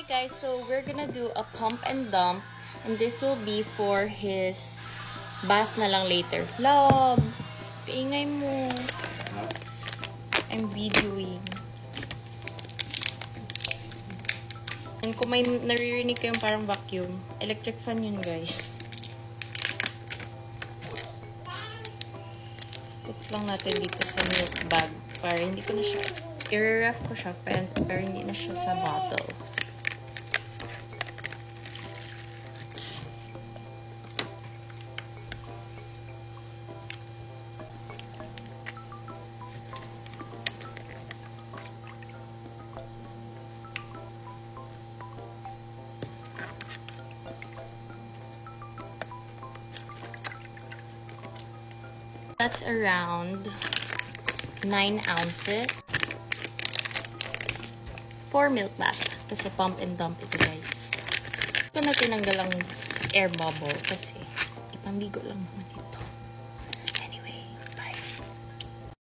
guys, so we're gonna do a pump and dump, and this will be for his bath na lang later. Love! Paingay mo. I'm videoing. And kung may naririnig kayong parang vacuum, electric fan yun, guys. Put lang natin dito sa milk bag para hindi ko na siya, i-ref ko siya pero hindi na siya sa bottle. That's around 9 ounces. 4 milk bath. Kasi pump and dump ito, guys. Ito na tinanggal ang air bubble kasi ipambigo lang naman ito.